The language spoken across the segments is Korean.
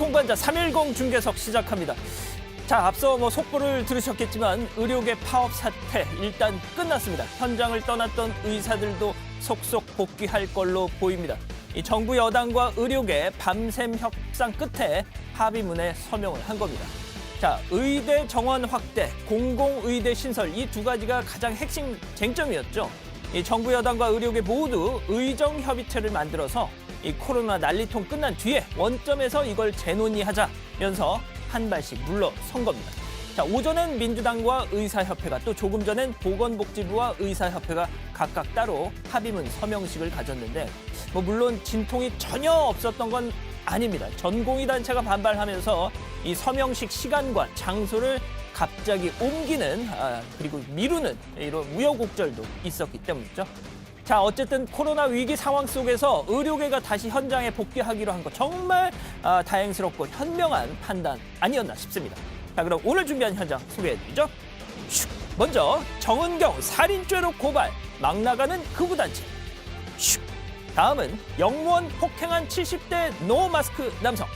동반자 310 중계석 시작합니다. 자, 앞서 속보를 들으셨겠지만 의료계 파업 사태 일단 끝났습니다. 현장을 떠났던 의사들도 속속 복귀할 걸로 보입니다. 이 정부 여당과 의료계 밤샘 협상 끝에 합의문에 서명을 한 겁니다. 자, 의대 정원 확대, 공공의대 신설 이 두 가지가 가장 핵심 쟁점이었죠. 이 정부 여당과 의료계 모두 의정 협의체를 만들어서 이 코로나 난리통 끝난 뒤에 원점에서 이걸 재논의하자면서 한 발씩 물러선 겁니다. 자, 오전엔 민주당과 의사협회가 또 조금 전엔 보건복지부와 의사협회가 각각 따로 합의문 서명식을 가졌는데 물론 진통이 전혀 없었던 건 아닙니다. 전공의 단체가 반발하면서 이 서명식 시간과 장소를 갑자기 옮기는 그리고 미루는 이런 우여곡절도 있었기 때문이죠. 자, 어쨌든 코로나 위기 상황 속에서 의료계가 다시 현장에 복귀하기로 한 거 정말 다행스럽고 현명한 판단 아니었나 싶습니다. 자, 그럼 오늘 준비한 현장 소개해드리죠. 먼저 정은경 살인죄로 고발, 막 나가는 극우단체. 다음은 영무원 폭행한 70대 노 마스크 남성.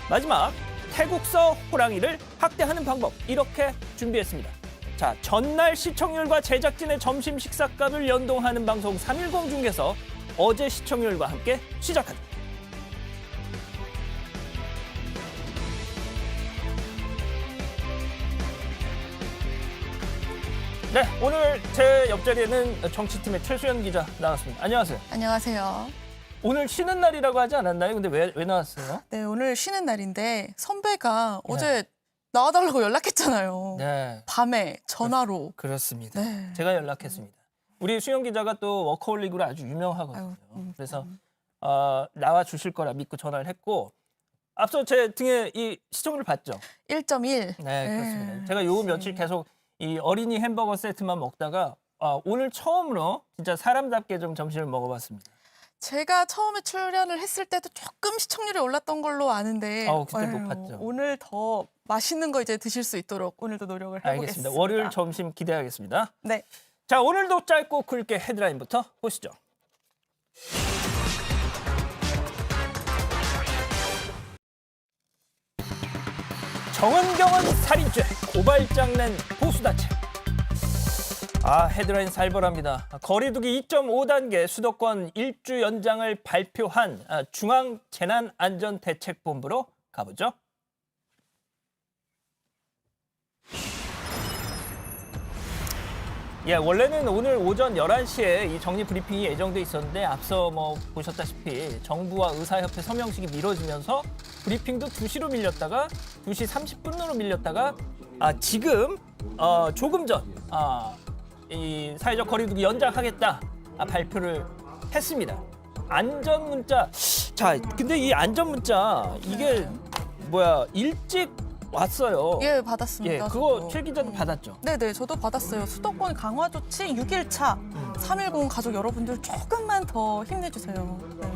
마지막 태국서 호랑이를 학대하는 방법, 이렇게 준비했습니다. 자, 전날 시청률과 제작진의 점심 식사값을 연동하는 방송 310 중에서 어제 시청률과 함께 시작합니다. 네, 오늘 제 옆자리에는 정치팀의 최수연 기자 나왔습니다. 안녕하세요. 안녕하세요. 오늘 쉬는 날이라고 하지 않았나요? 근데 왜 나왔어요? 네, 오늘 쉬는 날인데 선배가 어제 나와달라고 연락했잖아요. 네. 밤에 전화로. 그렇습니다. 네. 제가 연락했습니다. 우리 수영 기자가 또 워커홀릭으로 아주 유명하거든요. 그래서 나와 주실 거라 믿고 전화를 했고, 앞서 제 등에 이 시청률 봤죠? 1.1. 네, 그렇습니다. 제가 요 며칠 계속 이 어린이 햄버거 세트만 먹다가 오늘 처음으로 진짜 사람답게 좀 점심을 먹어봤습니다. 제가 처음에 출연을 했을 때도 조금 시청률이 올랐던 걸로 아는데 그때 못 봤죠. 오늘 더 맛있는 거 이제 드실 수 있도록 오늘도 노력을 해보겠습니다. 알겠습니다. 월요일 점심 기대하겠습니다. 네. 자, 오늘도 짧고 굵게 헤드라인부터 보시죠. 정은경은 살인죄, 고발장 낸 보수단체. 헤드라인 살벌합니다. 거리두기 2.5단계 수도권 일주 연장을 발표한 중앙재난안전대책본부로 가보죠. 예, 원래는 오늘 오전 11시에 이 정리 브리핑이 예정돼 있었는데 앞서 보셨다시피 정부와 의사협회 서명식이 미뤄지면서 브리핑도 2시로 밀렸다가 2시 30분으로 밀렸다가 지금 조금 전 이 사회적 거리두기 연장하겠다 발표를 했습니다. 안전 문자. 자, 근데 이 안전 문자 이게 일찍 왔어요. 예, 받았습니다. 예, 그거 저도. 최 기자도 받았죠? 네네, 저도 받았어요. 수도권 강화 조치 6일차 310 가족 여러분들 조금만 더 힘내주세요. 네.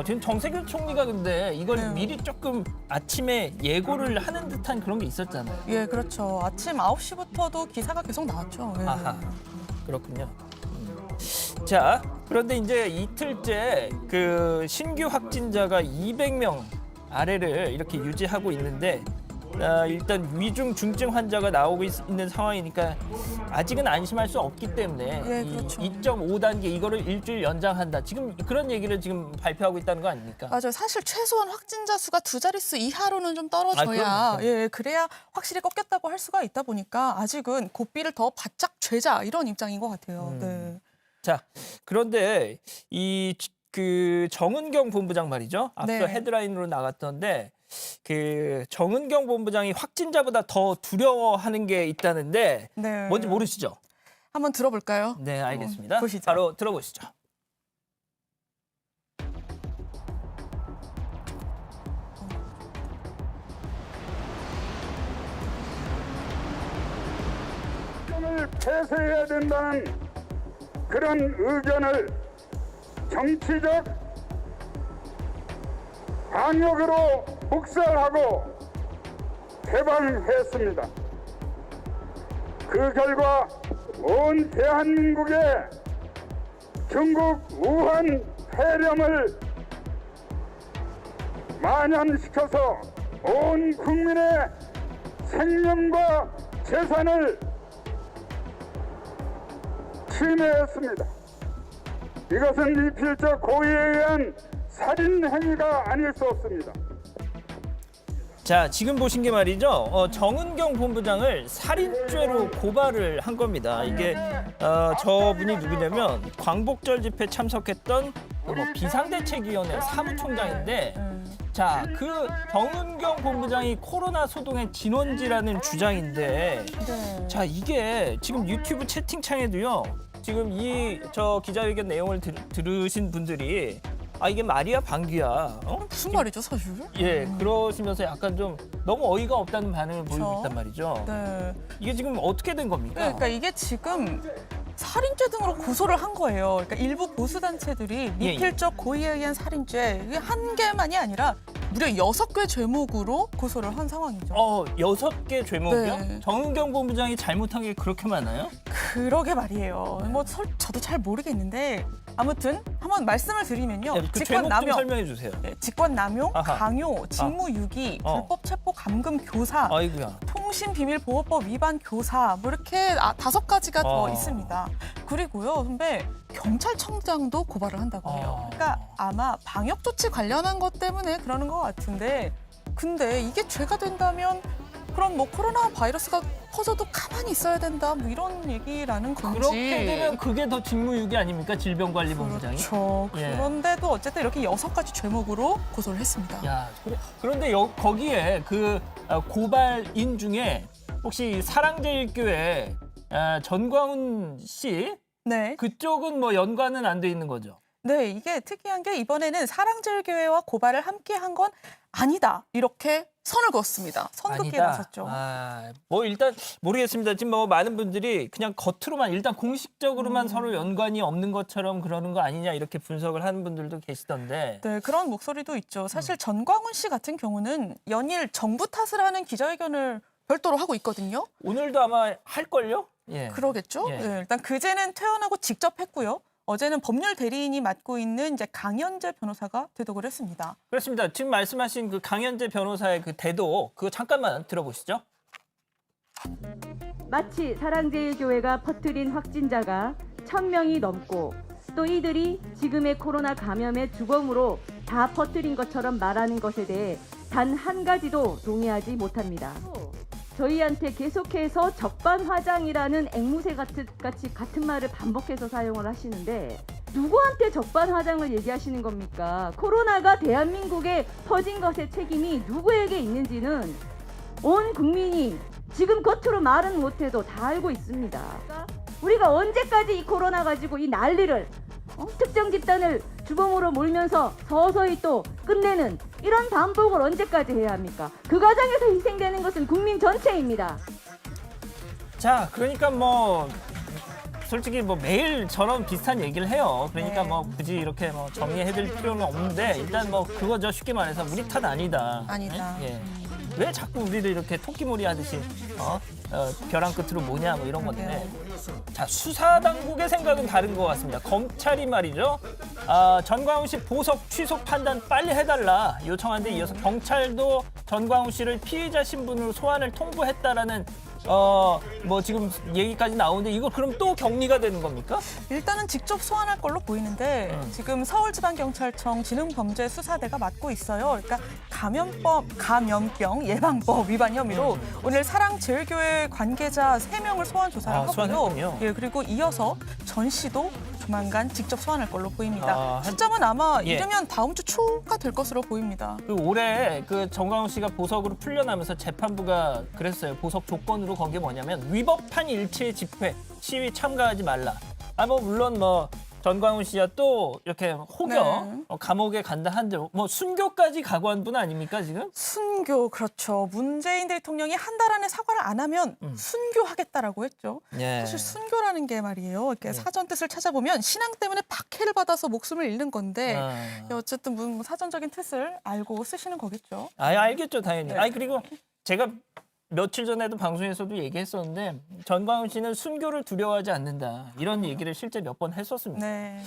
지금 정세균 총리가 근데 이걸 미리 조금 아침에 예고를 하는 듯한 그런 게 있었잖아요. 예, 그렇죠. 아침 9시부터도 기사가 계속 나왔죠. 예. 아하, 그렇군요. 자, 그런데 이제 이틀째 그 신규 확진자가 200명 아래를 이렇게 유지하고 있는데 일단 위중 중증 환자가 나오고 있는 상황이니까 아직은 안심할 수 없기 때문에 네, 그렇죠. 2.5단계 이거를 일주일 연장한다. 지금 그런 얘기를 지금 발표하고 있다는 거 아닙니까? 맞아요. 사실 최소한 확진자 수가 2자릿수 이하로는 좀 떨어져야 그래야 확실히 꺾였다고 할 수가 있다 보니까 아직은 고삐를 더 바짝 죄자 이런 입장인 것 같아요. 네. 자, 그런데 그 정은경 본부장 말이죠. 앞서 네. 헤드라인으로 나갔던데 그 정은경 본부장이 확진자보다 더 두려워하는 게 있다는데 네. 뭔지 모르시죠? 한번 들어볼까요? 네, 알겠습니다. 보시죠. 바로 들어보시죠. 을 폐쇄해야 된다는 그런 의견을 정치적 강력으로 묵살하고 개방했습니다. 그 결과 온 대한민국의 중국 우한 폐렴을 만연시켜서 온 국민의 생명과 재산을 침해했습니다. 이것은 미필적 고의에 의한 살인 행위가 아닐 수 없습니다. 자, 지금 보신 게 말이죠. 정은경 본부장을 살인죄로 고발을 한 겁니다. 이게 저분이 누구냐면 광복절 집회 참석했던 뭐 비상대책위원회 사무총장인데, 자, 그 정은경 본부장이 코로나 소동의 진원지라는 주장인데, 네. 자, 이게 지금 유튜브 채팅창에도요. 지금 저 기자회견 내용을 들으신 분들이 이게 말이야 방귀야. 무슨 말이죠, 사실? 예, 그러시면서 약간 좀 너무 어이가 없다는 반응을 보이고 그렇죠. 있단 말이죠. 네. 이게 지금 어떻게 된 겁니까? 그러니까 이게 지금 살인죄 등으로 고소를 한 거예요. 그러니까 일부 보수단체들이 미필적 고의에 의한 살인죄, 이게 한 개만이 아니라 무려 6개 죄목으로 고소를 한 상황이죠. 6개 죄목이요? 네. 정은경 본부장이 잘못한 게 그렇게 많아요? 그러게 말이에요. 뭐 저도 잘 모르겠는데 아무튼 한번 말씀을 드리면요. 네, 그 죄목 좀 설명해 주세요. 직권남용, 아하. 강요, 직무유기, 불법 체포 감금 교사, 아이고야. 통신비밀보호법 위반 교사 뭐 이렇게 5가지가 더 있습니다. 그리고요, 선배 경찰청장도 고발을 한다고 해요. 그러니까 아마 방역 조치 관련한 것 때문에 그러는 것 같은데, 근데 이게 죄가 된다면 그럼 뭐 코로나 바이러스가 퍼져도 가만히 있어야 된다 뭐 이런 얘기라는 건지. 그렇게 되면 그게 더 직무유기 아닙니까? 질병관리본부장이? 그렇죠. 예. 그런데도 어쨌든 이렇게 6가지 죄목으로 고소를 했습니다. 야, 그런데 거기에 그 고발인 중에 혹시 사랑제일교회 전광훈 씨 네. 그쪽은 뭐 연관은 안 돼 있는 거죠? 네, 이게 특이한 게 이번에는 사랑제일교회와 고발을 함께 한 건 아니다. 이렇게 선을 그었습니다. 선긋기에 나섰죠. 뭐 일단 모르겠습니다. 지금 뭐 많은 분들이 그냥 겉으로만 일단 공식적으로만 서로 연관이 없는 것처럼 그러는 거 아니냐 이렇게 분석을 하는 분들도 계시던데. 네, 그런 목소리도 있죠. 사실 전광훈 씨 같은 경우는 연일 정부 탓을 하는 기자회견을 별도로 하고 있거든요. 오늘도 아마 할걸요? 예. 그러겠죠. 예. 네, 일단 그제는 퇴원하고 직접 했고요. 어제는 법률 대리인이 맡고 있는 이제 강현재 변호사가 대독을 했습니다. 그렇습니다. 지금 말씀하신 그 강현재 변호사의 그 대독 그거 잠깐만 들어보시죠. 마치 사랑제일교회가 퍼뜨린 확진자가 1,000명이 넘고 또 이들이 지금의 코로나 감염의 주범으로 다 퍼뜨린 것처럼 말하는 것에 대해 단 한 가지도 동의하지 못합니다. 저희한테 계속해서 적반하장이라는 앵무새 같이 같은 말을 반복해서 사용을 하시는데 누구한테 적반하장을 얘기하시는 겁니까? 코로나가 대한민국에 퍼진 것의 책임이 누구에게 있는지는 온 국민이 지금 겉으로 말은 못해도 다 알고 있습니다. 우리가 언제까지 이 코로나 가지고 이 난리를 특정 집단을 주범으로 몰면서 서서히 또 끝내는 이런 반복을 언제까지 해야 합니까? 그 과정에서 희생되는 것은 국민 전체입니다. 자, 그러니까 뭐 솔직히 뭐 매일 저런 비슷한 얘기를 해요. 그러니까 네. 뭐 굳이 이렇게 뭐 정리해드릴 필요는 없는데 일단 뭐 그거죠. 쉽게 말해서 우리 탓 아니다. 아니다. 예. 왜 자꾸 우리를 이렇게 토끼몰이 하듯이 벼랑 끝으로 뭐냐 뭐 이런 건데. 자, 수사 당국의 생각은 다른 것 같습니다. 검찰이 말이죠. 전광훈 씨 보석 취소 판단 빨리 해달라 요청한 데 이어서 경찰도 전광훈 씨를 피해자 신분으로 소환을 통보했다라는 뭐 지금 얘기까지 나오는데 이거 그럼 또 격리가 되는 겁니까? 일단은 직접 소환할 걸로 보이는데 지금 서울지방경찰청 지능범죄수사대가 맡고 있어요. 그러니까 감염병 예방법 위반 혐의로 오늘 사랑제일교회 관계자 3명을 소환 조사를 하고요. 소환했군요. 예, 그리고 이어서 전 씨도 조만간 직접 소환할 걸로 보입니다. 한- 시점은 아마 예. 이르면 다음 주 초가 될 것으로 보입니다. 그 올해 그 정광훈 씨가 보석으로 풀려나면서 재판부가 그랬어요. 보석 조건으로 건 게 뭐냐면 위법한 일체의 집회, 시위 참가하지 말라. 뭐 물론 뭐 전광훈 씨야 또 이렇게 혹여 네. 감옥에 간다 한들 뭐 순교까지 각오한 분 아닙니까 지금? 순교, 그렇죠. 문재인 대통령이 한 달 안에 사과를 안 하면 순교하겠다라고 했죠. 예. 사실 순교라는 게 말이에요. 이렇게 사전 뜻을 찾아보면 신앙 때문에 박해를 받아서 목숨을 잃는 건데 어쨌든 뭐 사전적인 뜻을 알고 쓰시는 거겠죠. 알겠죠 당연히. 네. 그리고 제가 며칠 전에도 방송에서도 얘기했었는데 전광훈 씨는 순교를 두려워하지 않는다 이런 얘기를 실제 몇 번 했었습니다. 네.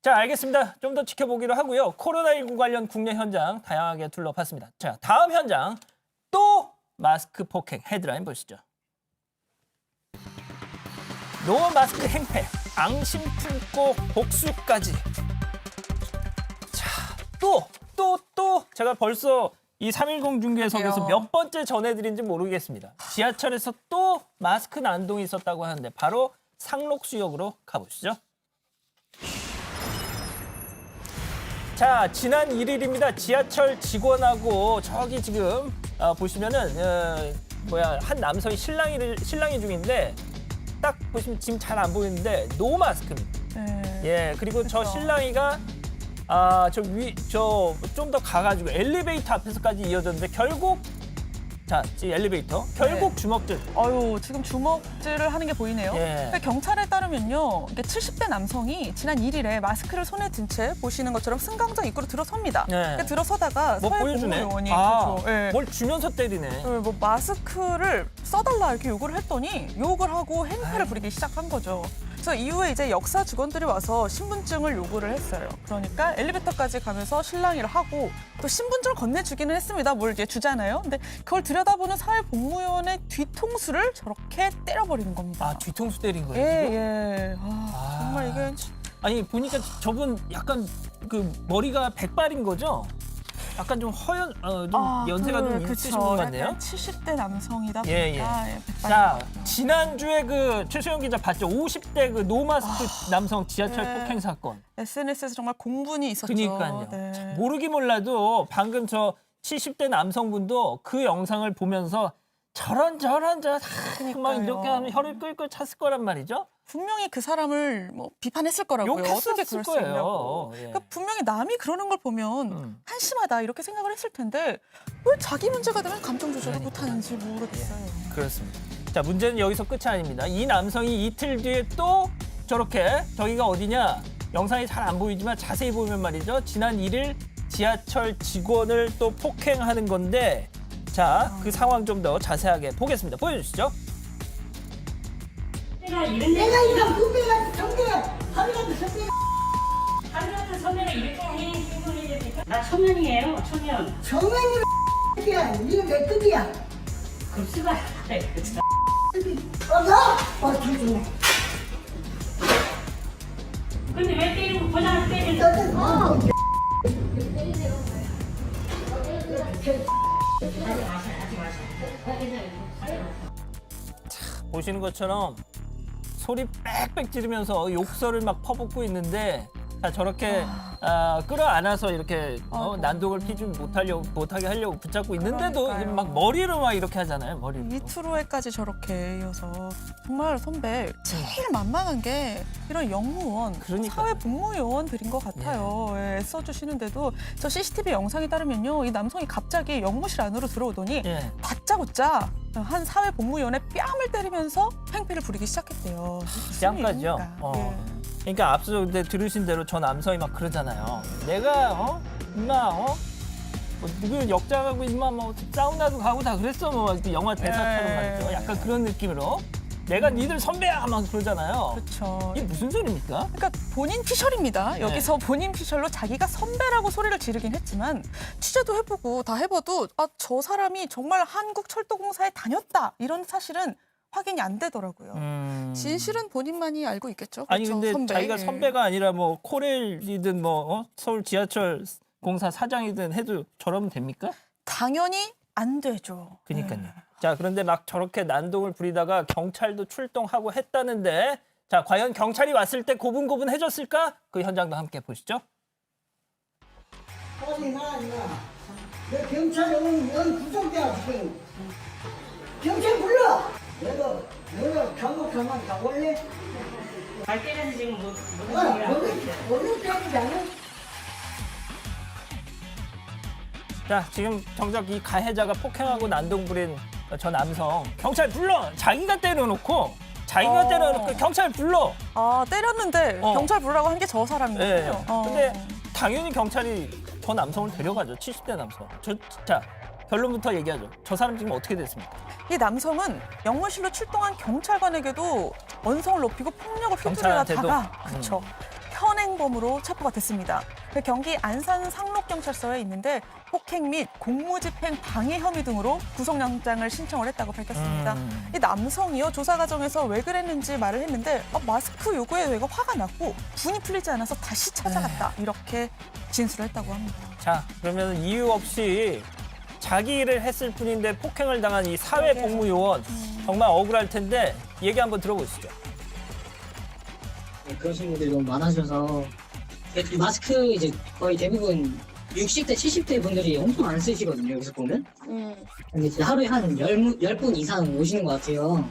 자, 알겠습니다. 좀 더 지켜보기로 하고요. 코로나19 관련 국내 현장 다양하게 둘러봤습니다. 자, 다음 현장 또 마스크 폭행 헤드라인 보시죠. 노 마스크 행패, 앙심 품고 복수까지. 자, 또 제가 벌써 이 310 중계석에서 그러게요. 몇 번째 전해드린지 모르겠습니다. 지하철에서 또 마스크 난동이 있었다고 하는데 바로 상록수역으로 가보시죠. 자, 지난 1일입니다. 지하철 직원하고 저기 지금 보시면은 한 남성이 실랑이 중인데 딱 보시면 지금 잘 안 보이는데 노 마스크입니다. 네. 예, 그리고 저 그렇죠. 실랑이가 좀 더 가가지고 엘리베이터 앞에서까지 이어졌는데 결국 이 엘리베이터 결국 주먹질. 아유, 지금 주먹질을 하는 게 보이네요. 예. 그러니까 경찰에 따르면요, 이게 70대 남성이 지난 1일에 마스크를 손에 든 채 보시는 것처럼 승강장 입구로 들어섭니다. 네. 그러니까 들어서다가 뭐 보여주네. 사회복무요원이 그렇죠. 예. 뭘 주면서 때리네. 뭐 마스크를 써달라 이렇게 요구를 했더니 욕을 하고 행패를 부리기 시작한 거죠. 그래서 이후에 이제 역사 직원들이 와서 신분증을 요구를 했어요. 그러니까 엘리베이터까지 가면서 실랑이를 하고 또 신분증을 건네주기는 했습니다. 뭘 이제 주잖아요. 근데 그걸 들여다보는 사회복무요원의 뒤통수를 저렇게 때려버리는 겁니다. 아, 뒤통수 때린 거예요, 예, 지금? 예. 정말 이게 아니, 보니까 저분 약간 그 머리가 백발인 거죠? 약간 좀 연세가 좀 있으신 분 같네요. 70대 남성이다 보니까 예, 예. 자, 지난주에 그 최소영 기자 봤죠? 50대 그 노마스크 남성 지하철 네. 폭행 사건. SNS에서 정말 공분이 있었죠. 그러니까요. 네. 모르긴 몰라도 방금 저 70대 남성분도 그 영상을 보면서 저런 막 그러니까요. 이렇게 하면 혀를 끌끌 찼을 거란 말이죠. 분명히 그 사람을 뭐 비판했을 거라고요. 어떻게 욕했었을 그럴 수 거예요. 있냐고. 예. 그러니까 분명히 남이 그러는 걸 보면 음. 한심하다 이렇게 생각을 했을 텐데 왜 자기 문제가 되면 감정 조절을 그러니까요. 못하는지 모르겠어요. 그렇습니다. 자, 문제는 여기서 끝이 아닙니다. 이 남성이 이틀 뒤에 또 저렇게 저기가 어디냐? 영상이 잘 안 보이지만 자세히 보면 말이죠. 지난 1일 지하철 직원을 또 폭행하는 건데 자, 그 상황 좀 더 자세하게 보겠습니다. 보여주시죠. 내가 이런 후배가 성대가 하루라도 선배 하루라도 선배가 이렇게 해 행동해야 됩니까? 나 초면이에요 초면 정원이 야 니는 몇 급이야? 급수가 어서 조심해. 근데 왜 때리고 보장을 때리는 너는 보시는 것처럼 소리 빽빽 지르면서 욕설을 막 퍼붓고 있는데 자, 저렇게 끌어안아서 이렇게 난독을 피지 못하게 하려고 붙잡고 있는데도 그러니까요. 막 머리로 막 이렇게 하잖아요. 머리로. 밑으로에까지 저렇게 이어서 정말 선배 제일 만만한 게 이런 영무원, 그러니까요. 사회복무요원들인 것 같아요. 예, 애써주시는데도 저 CCTV 영상에 따르면요, 이 남성이 갑자기 영무실 안으로 들어오더니 예. 다짜고짜 한 사회복무요원의 뺨을 때리면서 행패를 부리기 시작했대요. 무슨 뺨까지요? 일입니까? 예. 그러니까 앞서 근데 들으신 대로 저 남성이 막 그러잖아요. 내가 임마 뭐 누구 역장하고 임마 뭐 사우나도 가고 다 그랬어 뭐 이렇게 영화 대사처럼 말이죠. 약간 그런 느낌으로 내가 니들 선배야 막 그러잖아요. 그렇죠. 이게 무슨 소리입니까? 그러니까 본인 피셜입니다. 네. 여기서 본인 피셜로 자기가 선배라고 소리를 지르긴 했지만 취재도 해보고 다 해봐도 저 사람이 정말 한국철도공사에 다녔다 이런 사실은 확인이 안 되더라고요. 진실은 본인만이 알고 있겠죠. 아니 그렇죠, 근데 선배. 자기가 예. 선배가 아니라 뭐 코렐이든 뭐 서울 지하철 공사 사장이든 해도 저러면 됩니까? 당연히 안 되죠. 그러니까요. 자, 그런데 막 저렇게 난동을 부리다가 경찰도 출동하고 했다는데 자, 과연 경찰이 왔을 때 고분고분해졌을까? 그 현장도 함께 보시죠. 아니 나 내 경찰 연 구속자 지금 경찰 불러. 내가 감옥 가볼래? 말 때려서 지금 못 거기 때리잖아. 자, 지금 정작 이 가해자가 폭행하고 난동 부린 저 남성 경찰 불러! 자기가 때려놓고 경찰 불러! 때렸는데 경찰 부르라고 한 게 저 사람이거든요. 예. 근데 당연히 경찰이 저 남성을 데려가죠. 70대 남성. 자, 결론부터 얘기하죠. 저 사람 지금 어떻게 됐습니까? 이 남성은 영무실로 출동한 경찰관에게도 언성을 높이고 폭력을 경찰한테도? 휘두르다가 그렇죠. 현행 현행범으로 체포가 됐습니다. 그 경기 안산 상록경찰서에 있는데 폭행 및 공무집행 방해 혐의 등으로 구속영장을 신청을 했다고 밝혔습니다. 이 남성이요, 조사 과정에서 왜 그랬는지 말을 했는데 마스크 요구에 내가 화가 났고 분이 풀리지 않아서 다시 찾아갔다, 이렇게 진술을 했다고 합니다. 자, 그러면 이유 없이 자기 일을 했을 뿐인데 폭행을 당한 이 사회복무요원 정말 억울할 텐데 얘기 한번 들어보시죠. 네, 그러신 분들이 너무 많아져서 이 마스크 이제 거의 대부분 60대, 70대 분들이 엄청 안 쓰시거든요, 여기서 보면. 근데 이제 하루에 한 10분 이상 오시는 것 같아요.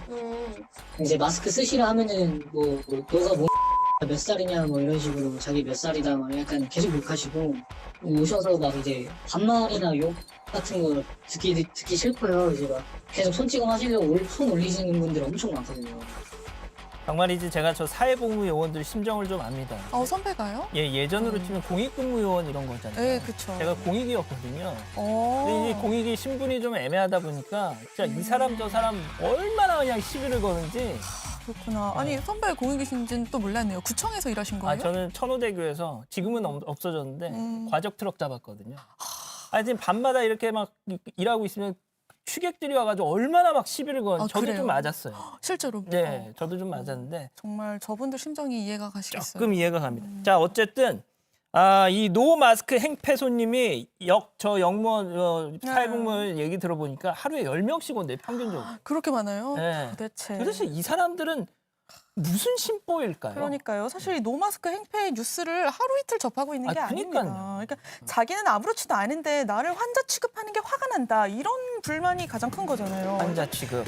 이제 마스크 쓰시라 하면은 너가 몇 살이냐 뭐 이런 식으로 자기 몇 살이다 막 약간 계속 욕하시고 오셔서 막 이제 반말이나 욕 같은 거 듣기 싫고요. 이제 막 계속 손찌검 하시려고 손 올리시는 분들 엄청 많거든요. 정말이지 제가 저 사회복무요원들 심정을 좀 압니다. 선배가요? 예전으로 치면 공익근무요원 이런 거잖아요. 네, 그쵸. 제가 공익이었거든요. 근데 이 공익이 신분이 좀 애매하다 보니까 진짜 이 사람 저 사람 얼마나 그냥 시비를 거는지. 그렇구나. 아니, 선배 공익 계신지는 또 몰랐네요. 구청에서 일하신 거예요? 저는 천호대교에서 지금은 없어졌는데 과적 트럭 잡았거든요. 지금 밤마다 이렇게 막 일하고 있으면 취객들이 와가지고 얼마나 막 시비를 거는지 저도 그래요? 좀 맞았어요. 실제로? 네, 저도 좀 맞았는데 정말 저분들 심정이 이해가 가시겠어요. 조금 이해가 갑니다. 자, 어쨌든 이 노 마스크 행패손님이 영무원 사회복무원 얘기 들어보니까 하루에 10명씩 온대요, 평균적으로. 그렇게 많아요? 네. 도대체. 도대체 이 사람들은 무슨 심보일까요? 그러니까요. 사실 이 노마스크 행패 뉴스를 하루 이틀 접하고 있는 게 아닙니다. 그러니까요. 그러니까 자기는 아무렇지도 않은데 나를 환자 취급하는 게 화가 난다, 이런 불만이 가장 큰 거잖아요. 환자 취급.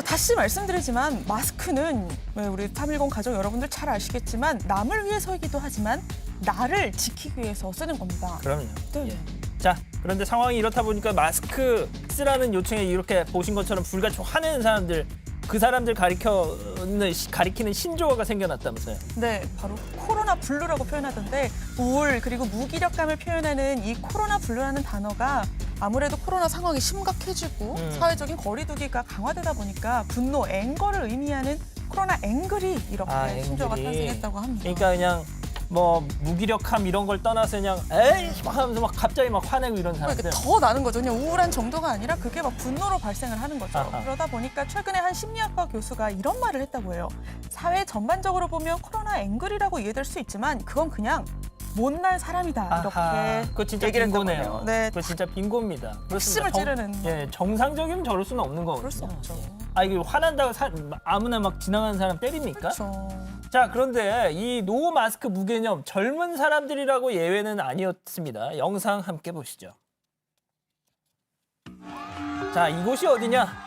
다시 말씀드리지만 마스크는 우리 310 가족 여러분들 잘 아시겠지만 남을 위해서이기도 하지만 나를 지키기 위해서 쓰는 겁니다. 그럼요. 네. 예. 자, 그런데 상황이 이렇다 보니까 마스크 쓰라는 요청에 이렇게 보신 것처럼 불같이 화내는 사람들, 그 사람들 가리키는 신조어가 생겨났다면서요. 네, 바로 코로나 블루라고 표현하던데 우울 그리고 무기력감을 표현하는 이 코로나 블루라는 단어가 아무래도 코로나 상황이 심각해지고 사회적인 거리두기가 강화되다 보니까 분노, 앵거를 의미하는 코로나 앵그리, 이렇게 신조어가 탄생했다고 합니다. 그러니까 그냥 뭐 무기력함 이런 걸 떠나서 그냥 에이 하면서 막 갑자기 막 화내고 이런 사람들. 그러니까 더 나는 거죠. 그냥 우울한 정도가 아니라 그게 막 분노로 발생을 하는 거죠. 아하. 그러다 보니까 최근에 한 심리학과 교수가 이런 말을 했다고 해요. 사회 전반적으로 보면 코로나 앵글이라고 이해될 수 있지만 그건 그냥 못난 사람이다, 이렇게 그거 진짜 얘기를 빈고네요. 했다고 해요. 네, 그거 진짜 빈고입니다. 핵심을 찌르는. 정상적이면 저럴 수는 없는 거거든요. 그럴 수 없죠. 이게 화난다고 아무나 막 지나가는 사람 때립니까? 그렇죠. 자, 그런데 이 노 마스크 무개념 젊은 사람들이라고 예외는 아니었습니다. 영상 함께 보시죠. 자, 이곳이 어디냐?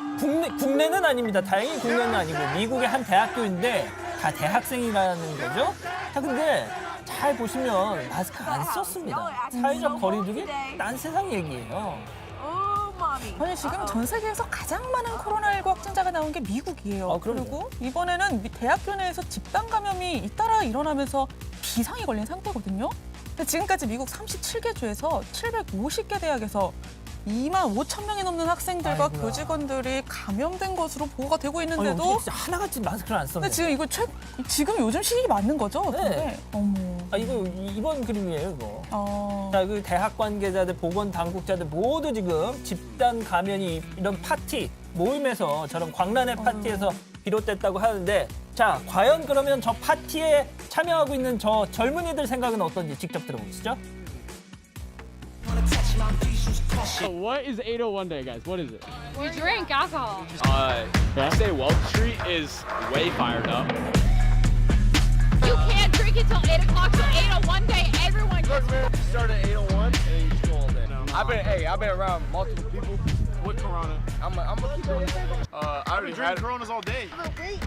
국내는 아닙니다. 다행히 국내는 아니고 미국의 한 대학교인데 다 대학생이라는 거죠. 자, 근데 잘 보시면 마스크 안 썼습니다. 사회적 거리두기? 딴 세상 얘기예요. 아니, 지금 전 세계에서 가장 많은 코로나19 확진자가 나온 게 미국이에요. 그럼요. 그리고 이번에는 대학교 내에서 집단 감염이 잇따라 일어나면서 비상이 걸린 상태거든요. 근데 지금까지 미국 37개 주에서 750개 대학에서 2만 5천 명이 넘는 학생들과 아이고야. 교직원들이 감염된 것으로 보고가 되고 아니, 있는데도 어떻게 진짜 하나같이 마스크를 안 썼네. 근데 지금 이거 지금 요즘 시기 맞는 거죠? 어떻게? 네. 어머. 이번 그림이에요, 이거. 자, 자, 그 대학 관계자들, 보건 당국자들 모두 지금 집단 감염이 이런 파티, 모임에서 저런 광란의 파티에서 비롯됐다고 하는데, 자, 과연 그러면 저 파티에 참여하고 있는 저 젊은이들 생각은 어떤지 직접 들어보시죠. So what is 801 Day, guys? What is it? We drink alcohol. I say Welch Street is way fired up. You can't drink it till 8 o'clock, so 801 day, everyone gets Start at 801 and then you just go all day. No. I've been around multiple people. What Corona? I'm gonna keep doing it. I already had Coronas all day.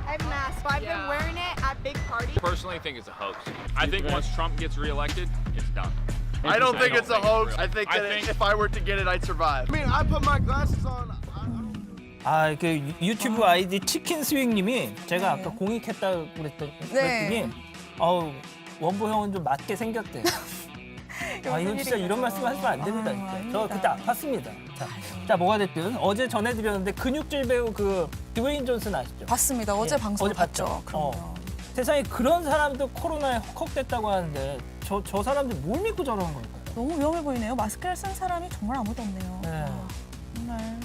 I've masked. I've been wearing it at big parties. Personally think it's a hoax. I think once Trump gets reelected, it's done. I don't think it's a hoax. real. I think that if I were to get it, I'd survive. I mean, I put my glasses on. 그 유튜브 아이디 치킨 스윙님이 제가 아까 공익했다고 그랬더니 원보 형은 좀 맞게 생겼대요. 이건 진짜 이런 말씀 하시면 안 됩니다. 진짜. 저 그때 아팠습니다. 자, 뭐가 됐든 어제 전해드렸는데 근육질 배우 그 드웨인 존슨 아시죠? 봤습니다. 어제 방송 어제 봤죠? 봤죠. 그럼요. 세상에 그런 사람도 코로나에 헉헉댔다고 하는데 저 사람들 뭘 믿고 저러는 걸까요? 너무 위험해 보이네요. 마스크를 쓴 사람이 정말 아무도 없네요. 네. 정말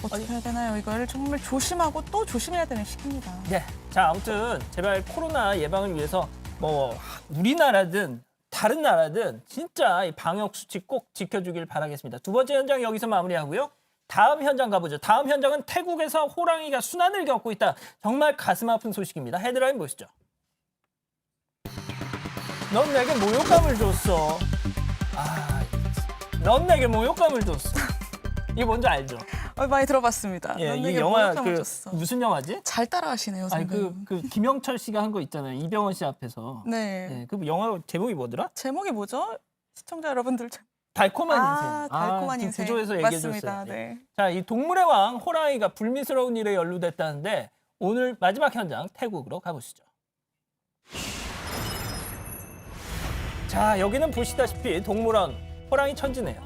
어떻게 해야 되나요? 이걸 정말 조심하고 또 조심해야 되는 시기입니다. 네. 자, 아무튼 제발 코로나 예방을 위해서 뭐 우리나라든 다른 나라든 진짜 이 방역 수칙 꼭 지켜주길 바라겠습니다. 두 번째 현장 여기서 마무리하고요. 다음 현장 가보죠. 다음 현장은 태국에서 호랑이가 순환을 겪고 있다. 정말 가슴 아픈 소식입니다. 헤드라인 보시죠. 넌 내게 모욕감을 줬어. 넌 내게 모욕감을 줬어. 이게 뭔지 알죠? 많이 들어봤습니다. 예, 넌 이 내게 영화 모욕감을 줬어. 무슨 영화지? 잘 따라하시네요, 아니 선배님. 그 김영철 씨가 한 거 있잖아요. 이병헌 씨 앞에서. 네. 네, 그 영화 제목이 뭐더라? 제목이 뭐죠? 시청자 여러분들. 달콤한 인생. 달콤한 지금 인생. 구조에서 얘기해 맞습니다. 줬어요. 네. 자, 이 동물의 왕 호랑이가 불미스러운 일에 연루됐다는데 오늘 마지막 현장 태국으로 가보시죠. 자, 여기는 보시다시피 동물원 호랑이 천지네요.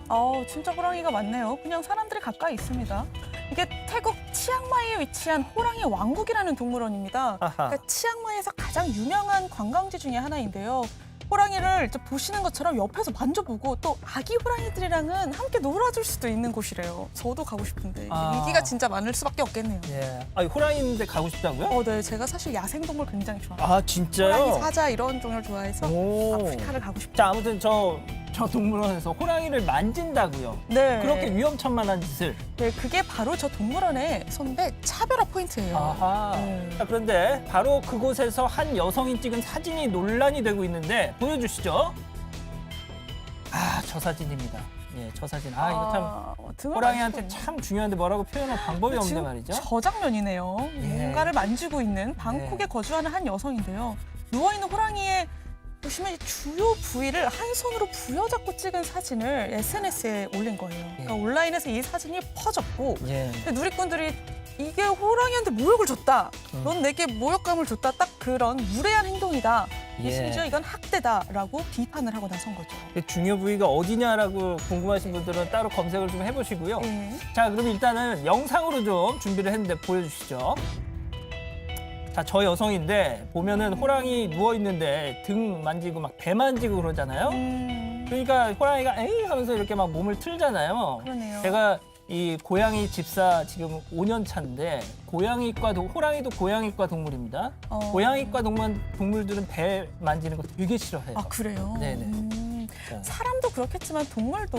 진짜 호랑이가 많네요. 그냥 사람들이 가까이 있습니다. 이게 태국 치앙마이에 위치한 호랑이 왕국이라는 동물원입니다. 그러니까 치앙마이에서 가장 유명한 관광지 중에 하나인데요. 호랑이를 이제 보시는 것처럼 옆에서 만져보고 또 아기 호랑이들이랑은 함께 놀아줄 수도 있는 곳이래요. 저도 가고 싶은데 인기가 진짜 많을 수밖에 없겠네요. 예. 호랑이 있는데 가고 싶다고요? 네. 제가 사실 야생동물 굉장히 좋아해요. 진짜요? 호랑이, 사자 이런 종류를 좋아해서 오. 아프리카를 가고 싶어요. 자, 아무튼 저 동물원에서 호랑이를 만진다고요. 네. 그렇게 위험천만한 짓을. 네, 그게 바로 저 동물원의 선배 차별화 포인트예요. 아하. 자, 그런데 바로 그곳에서 한 여성이 찍은 사진이 논란이 되고 있는데 보여주시죠. 저 사진입니다. 예, 저 사진. 이거 참 호랑이한테 참 중요한데 뭐라고 표현할 방법이 없는데 지금 말이죠. 저 장면이네요. 예. 뭔가를 만지고 있는 방콕에 거주하는 한 여성인데요. 누워있는 호랑이의 보시면 이 주요 부위를 한 손으로 부여잡고 찍은 사진을 SNS에 올린 거예요. 그러니까 온라인에서 이 사진이 퍼졌고 예. 근데 누리꾼들이 이게 호랑이한테 모욕을 줬다. 넌 내게 모욕감을 줬다. 딱 그런 무례한 행동이다. 예. 심지어 이건 학대다라고 비판을 하고 나선 거죠. 그 중요 부위가 어디냐라고 궁금하신 분들은 따로 검색을 좀 해보시고요. 예. 자, 그럼 일단은 영상으로 좀 준비를 했는데 보여주시죠. 자, 저 여성인데 보면은 호랑이 누워 있는데 등 만지고 막 배 만지고 그러잖아요. 그러니까 호랑이가 에이 하면서 이렇게 막 몸을 틀잖아요. 그러네요. 제가 이 고양이 집사 지금 5년 차인데 호랑이도 고양이과 동물입니다. 고양이과 동물들은 배 만지는 거 되게 싫어해요. 그래요? 네네. 사람도 그렇겠지만 동물도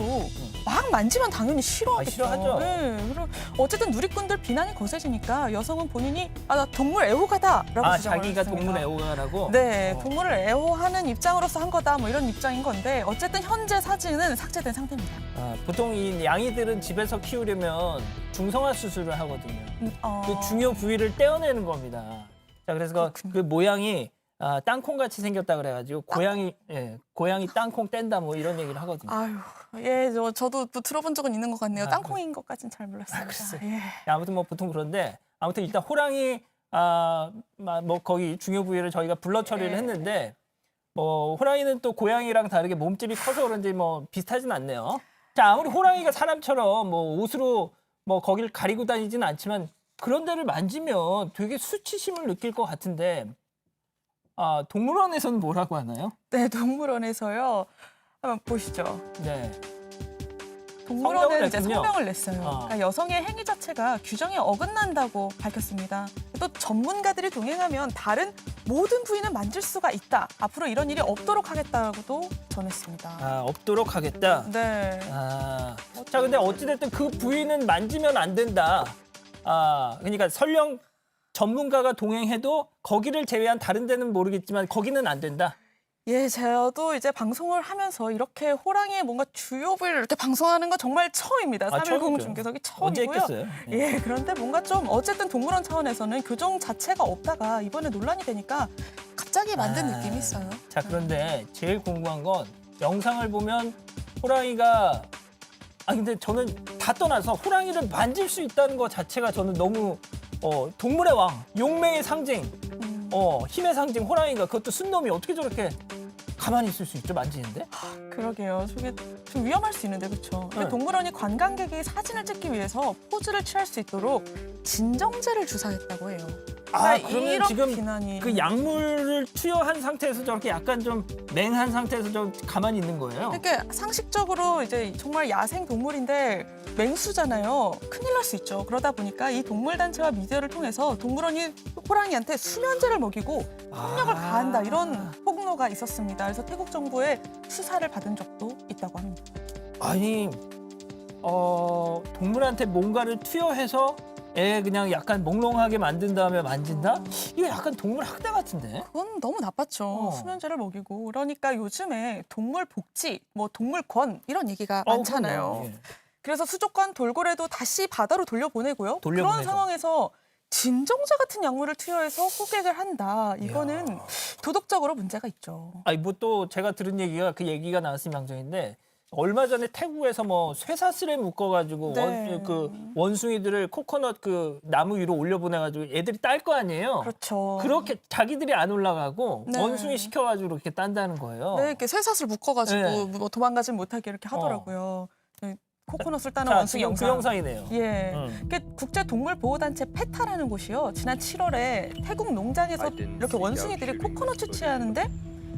막 만지면 당연히 싫어하겠죠. 싫어하죠. 네. 그리고 어쨌든 누리꾼들 비난이 거세지니까 여성은 본인이 나 동물 애호가다라고 주장을 자기가 했습니다. 동물 애호가라고? 네, 동물을 애호하는 입장으로서 한 거다 뭐 이런 입장인 건데 어쨌든 현재 사진은 삭제된 상태입니다. 보통 이 양이들은 집에서 키우려면 중성화 수술을 하거든요. 그 중요 부위를 떼어내는 겁니다. 자, 그래서 그 모양이 땅콩같이 생겼다 그래가지고 고양이 땅콩 뗀다 뭐 이런 얘기를 하거든요. 저도 또 들어본 적은 있는 것 같네요. 땅콩인 것까지는 잘 몰랐습니다. 글쎄. 예. 아무튼 뭐 보통 그런데 아무튼 일단 호랑이 뭐 거기 중요 부위를 저희가 블러 처리를 했는데 뭐 호랑이는 또 고양이랑 다르게 몸집이 커서 그런지 뭐 비슷하진 않네요. 자, 아무리 호랑이가 사람처럼 뭐 옷으로 뭐 거기를 가리고 다니지는 않지만 그런 데를 만지면 되게 수치심을 느낄 것 같은데 동물원에서는 뭐라고 하나요? 네, 동물원에서요. 한번 보시죠. 네. 동물원은 이제 냈군요. 성명을 냈어요. 그러니까 여성의 행위 자체가 규정에 어긋난다고 밝혔습니다. 또 전문가들이 동행하면 다른 모든 부위는 만질 수가 있다. 앞으로 이런 일이 없도록 하겠다고도 전했습니다. 없도록 하겠다. 네. 자, 근데 어찌됐든 그 부위는 만지면 안 된다. 그러니까 설령 전문가가 동행해도 거기를 제외한 다른 데는 모르겠지만 거기는 안 된다. 예, 저도 이제 방송을 하면서 이렇게 호랑이의 뭔가 주요 부위를 이렇게 방송하는 건 정말 처음입니다. 3.10 처음이죠. 중계석이 언제 처음이고요. 했겠어요? 예, 그런데 뭔가 좀 어쨌든 동물원 차원에서는 교정 자체가 없다가 이번에 논란이 되니까 갑자기 만든 느낌이 있어요. 자, 그런데 제일 궁금한 건 영상을 보면 호랑이가 근데 저는 다 떠나서 호랑이를 만질 수 있다는 것 자체가 저는 너무 동물의 왕, 용맹의 상징, 힘의 상징 호랑이가 그것도 순놈이 어떻게 저렇게 가만히 있을 수 있죠, 만지는데? 그러게요. 저게 좀 위험할 수 있는데 그렇죠. 네. 동물원이 관광객이 사진을 찍기 위해서 포즈를 취할 수 있도록 진정제를 주사했다고 해요. 아, 그러니까 그러면 이런 지금 비난이 그 약물을 투여한 상태에서 저렇게 약간 좀 맹한 상태에서 좀 가만히 있는 거예요. 이렇게 상식적으로 이제 정말 야생 동물인데 맹수잖아요. 큰일 날 수 있죠. 그러다 보니까 이 동물 단체와 미디어를 통해서 동물원이 호랑이한테 수면제를 먹이고 폭력을 가한다 이런 폭로가 있었습니다. 그래서 태국 정부의 수사를 받은 적도 있다고 합니다. 아니, 동물한테 뭔가를 투여해서 애 그냥 약간 몽롱하게 만든 다음에 만진다? 이거 약간 동물 학대 같은데? 그건 너무 나빴죠. 수면제를 먹이고. 그러니까 요즘에 동물 복지, 뭐 동물권 이런 얘기가 많잖아요. 그럼요. 예. 그래서 수족관 돌고래도 다시 바다로 돌려보내고요. 그런 돌려보내죠. 상황에서 진정제 같은 약물을 투여해서 호객을 한다. 이거는 도덕적으로 문제가 있죠. 아니 뭐 또 제가 들은 얘기가 그 얘기가 나왔으면 방송인데 얼마 전에 태국에서 뭐 쇠사슬에 묶어가지고 네. 원숭이들을 코코넛 그 나무 위로 올려보내가지고 애들이 딸 거 아니에요. 그렇죠. 그렇게 자기들이 안 올라가고 네. 원숭이 시켜가지고 이렇게 딴다는 거예요. 네, 이렇게 쇠사슬 묶어가지고 네. 뭐 도망가지 못하게 이렇게 하더라고요. 네, 코코넛을 따는 자, 원숭이 지금 영상. 그 영상이네요. 예. 이게 국제동물보호단체 페타라는 곳이요. 지난 7월에 태국 농장에서 이렇게 원숭이들이 코코넛 채취하는데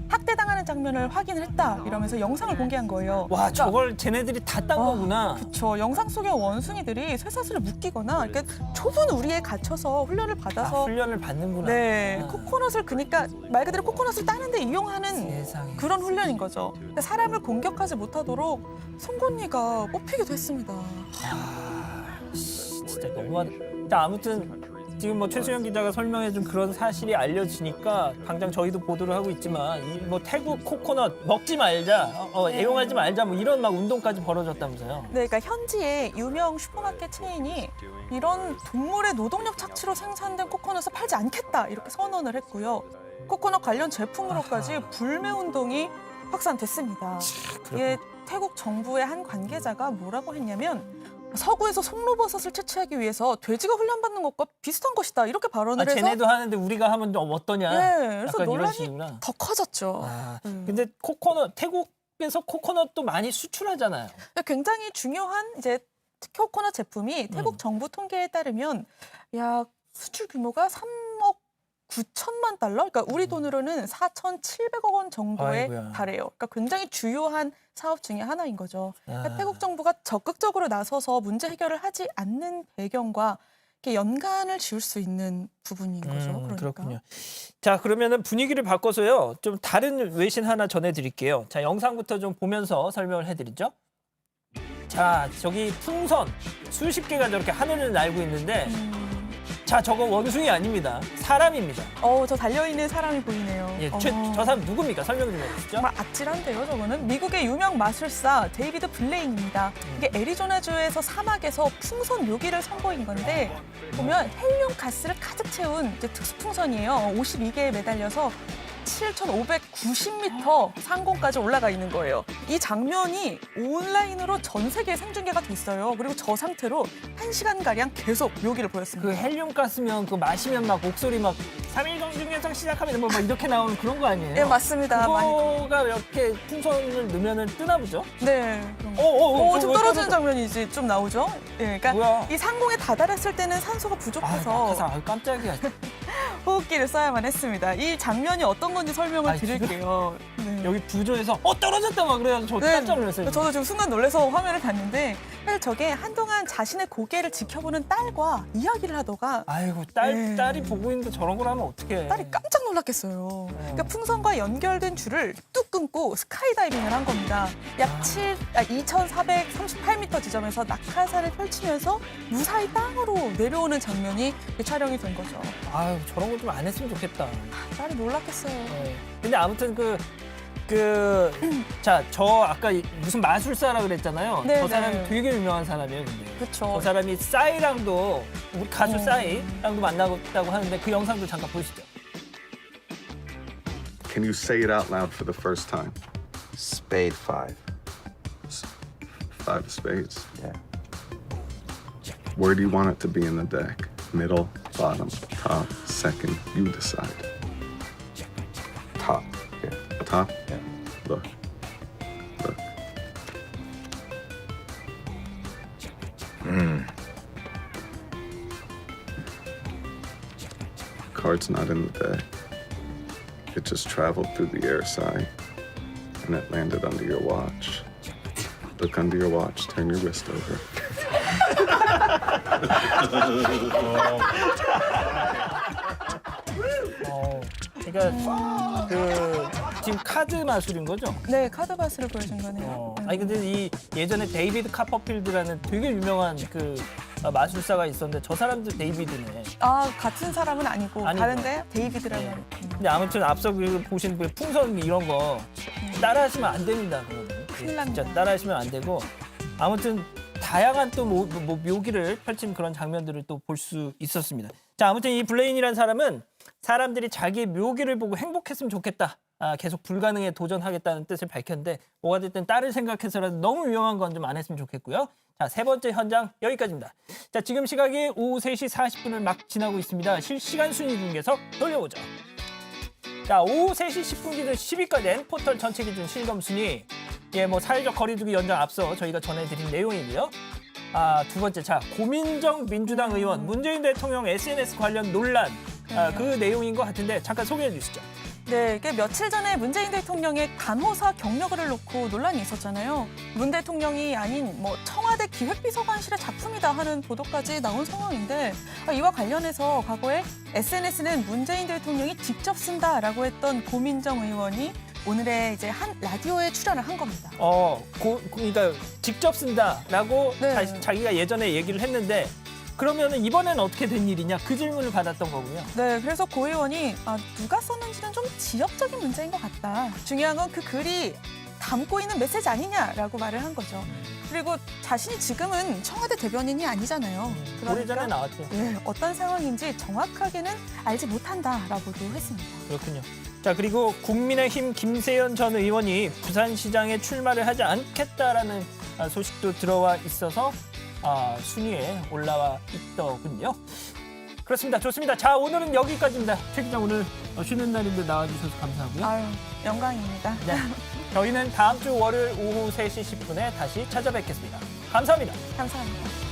학대당하는 장면을 확인을 했다 이러면서 영상을 공개한 거예요. 와, 저걸 쟤네들이 다 딴 거구나. 그렇죠. 영상 속의 원숭이들이 쇠사슬을 묶이거나 이렇게 좁은 우리에 갇혀서 훈련을 받아서 훈련을 받는구나. 네, 코코넛을 그러니까 말 그대로 코코넛을 따는데 이용하는 세상에. 그런 훈련인 거죠. 그러니까 사람을 공격하지 못하도록 송곳니가 뽑히기도 했습니다. 진짜 너무하다. 자, 아무튼 지금 뭐 최수영 기자가 설명해준 그런 사실이 알려지니까 당장 저희도 보도를 하고 있지만 이 뭐 태국 코코넛 먹지 말자, 애용하지 말자 뭐 이런 막 운동까지 벌어졌다면서요. 네, 그러니까 현지의 유명 슈퍼마켓 체인이 이런 동물의 노동력 착취로 생산된 코코넛을 팔지 않겠다 이렇게 선언을 했고요. 코코넛 관련 제품으로까지 불매 운동이 확산됐습니다. 이게 태국 정부의 한 관계자가 뭐라고 했냐면 서구에서 송로버섯을 채취하기 위해서 돼지가 훈련받는 것과 비슷한 것이다 이렇게 발언을 해서 쟤네도 하는데 우리가 하면 좀 어떠냐. 네, 그래서 약간 이런 논란이 식이구나. 더 커졌죠. 근데 코코넛 태국에서 코코넛도 많이 수출하잖아요. 굉장히 중요한 이제 코코넛 제품이 태국 정부 통계에 따르면 약 수출 규모가 3억 9천만 달러? 그러니까 우리 돈으로는 4,700억 원 정도에 아이고야. 달해요. 그러니까 굉장히 주요한 사업 중에 하나인 거죠. 그러니까 아. 태국 정부가 적극적으로 나서서 문제 해결을 하지 않는 배경과 이렇게 연관을 지을 수 있는 부분인 거죠. 그러니까. 그렇군요. 자, 그러면은 분위기를 바꿔서요. 좀 다른 외신 하나 전해드릴게요. 자, 영상부터 좀 보면서 설명을 해드리죠. 자, 저기 풍선 수십 개가 저렇게 하늘을 날고 있는데 자, 저거 원숭이 아닙니다. 사람입니다. 저 달려있는 사람이 보이네요. 예, 저 사람 누굽니까? 설명 좀 해주시죠. 정말 아찔한데요, 저거는. 미국의 유명 마술사 데이비드 블레인입니다. 이게 애리조나주에서 사막에서 풍선 묘기를 선보인 건데 보면 헬륨 가스를 가득 채운 이제 특수 풍선이에요. 52개에 매달려서 7,590m 상공까지 올라가 있는 거예요. 이 장면이 온라인으로 전 세계에 생중계가 됐어요. 그리고 저 상태로 1시간가량 계속 묘기를 보였습니다. 그 헬륨 가스면 그 마시면 막 목소리 막 3일 정중에서 시작하면 뭐 막 이렇게 나오는 그런 거 아니에요? 네, 맞습니다. 그거가 이렇게 풍선을 넣으면은 뜨나 보죠? 네. 좀 떨어지는 장면이 이제 좀 나오죠. 예, 그러니까 뭐야? 이 상공에 다다랐을 때는 산소가 부족해서 깜짝이야. 호흡기를 써야만 했습니다. 이 장면이 어떤 건지 설명을 드릴게요. 네. 여기 부조에서 떨어졌다 막 그래가지고 저 깜짝 놀랐어요. 저도 지금 순간 놀라서 화면을 봤는데 사실 저게 한동안 자신의 고개를 지켜보는 딸과 이야기를 하다가 아이고 네. 딸이 보고 있는데 저런 걸 하면 어떡해. 딸이 깜짝 놀랐겠어요. 그러니까 풍선과 연결된 줄을 뚝 끊고 스카이다이빙을 한 겁니다. 약 2,438m 지점에서 낙하산을 펼치면서 무사히 땅으로 내려오는 장면이 촬영이 된 거죠. 아유 저런 거 좀 안 했으면 좋겠다. 딸이 놀랐겠어요. 근데 아무튼 자, 저 아까 무슨 마술사라 그랬잖아요. 네, 저 사람이 네. 되게 유명한 사람이에요, 근데. 그렇죠. 저 사람이 싸이랑도 우리 가수 싸이랑도 만나고 하는데 그 영상도 잠깐 보시죠. Can you say it out loud for the first time? Spade 5. 5 of spades. Yeah. Where do you want it to be in the deck? Middle, bottom, top, second, you decide. Top. Yeah. Top? Yeah. Look. card's not in the deck. It just traveled through the air side and it landed under your watch. Look under your watch, turn your wrist over. 그러니까 그 지금 카드 마술인 거죠? 네, 카드 바스를 보여준 거네요. 아니 근데 이 예전에 데이비드 카퍼필드라는 되게 유명한 그 마술사가 있었는데 저 사람도 데이비드네. 아, 같은 사람은 아니고 다른데 데이비드라는. 근데 아무튼 앞서 그 보신 그 풍선 이런 거 따라하시면 안 됩니다. 그거는. 큰일 납니다. 진짜 따라하시면 안 되고 아무튼 다양한 또 묘기를 펼친 그런 장면들을 또 볼 수 있었습니다. 자, 아무튼 이 블레인이라는 사람은 사람들이 자기의 묘기를 보고 행복했으면 좋겠다. 계속 불가능에 도전하겠다는 뜻을 밝혔는데 뭐가 됐든 딸을 생각해서라도 너무 위험한 건 좀 안 했으면 좋겠고요. 자, 세 번째 현장 여기까지입니다. 자, 지금 시각이 오후 3시 40분을 막 지나고 있습니다. 실시간 순위 중계석 돌려보죠. 자, 오후 3시 10분 기준 10위까지 된 포털 전체 기준 실검 순위. 예, 뭐 사회적 거리두기 연장 앞서 저희가 전해드린 내용이고요. 두 번째, 자, 고민정 민주당 의원, 문재인 대통령 SNS 관련 논란, 그 내용인 것 같은데 잠깐 소개해 주시죠. 네, 이게 며칠 전에 문재인 대통령의 간호사 경력을 놓고 논란이 있었잖아요. 문 대통령이 아닌 뭐 청와대 기획비서관실의 작품이다 하는 보도까지 나온 상황인데 이와 관련해서 과거에 SNS는 문재인 대통령이 직접 쓴다라고 했던 고민정 의원이 오늘의 이제 한 라디오에 출연을 한 겁니다. 그러니까 직접 쓴다라고 네. 자기가 예전에 얘기를 했는데 그러면 이번엔 어떻게 된 일이냐 그 질문을 받았던 거군요. 네, 그래서 고 의원이 누가 썼는지는 좀 지역적인 문제인 것 같다. 중요한 건 그 글이 담고 있는 메시지 아니냐라고 말을 한 거죠. 그리고 자신이 지금은 청와대 대변인이 아니잖아요. 오래전에 나왔죠. 네, 어떤 상황인지 정확하게는 알지 못한다라고도 했습니다. 그렇군요. 자, 그리고 국민의힘 김세연 전 의원이 부산시장에 출마를 하지 않겠다라는 소식도 들어와 있어서 순위에 올라와 있더군요. 그렇습니다. 좋습니다. 자, 오늘은 여기까지입니다. 최 기자 오늘 쉬는 날인데 나와주셔서 감사하고요. 아유, 영광입니다. 네, 저희는 다음 주 월요일 오후 3시 10분에 다시 찾아뵙겠습니다. 감사합니다. 감사합니다.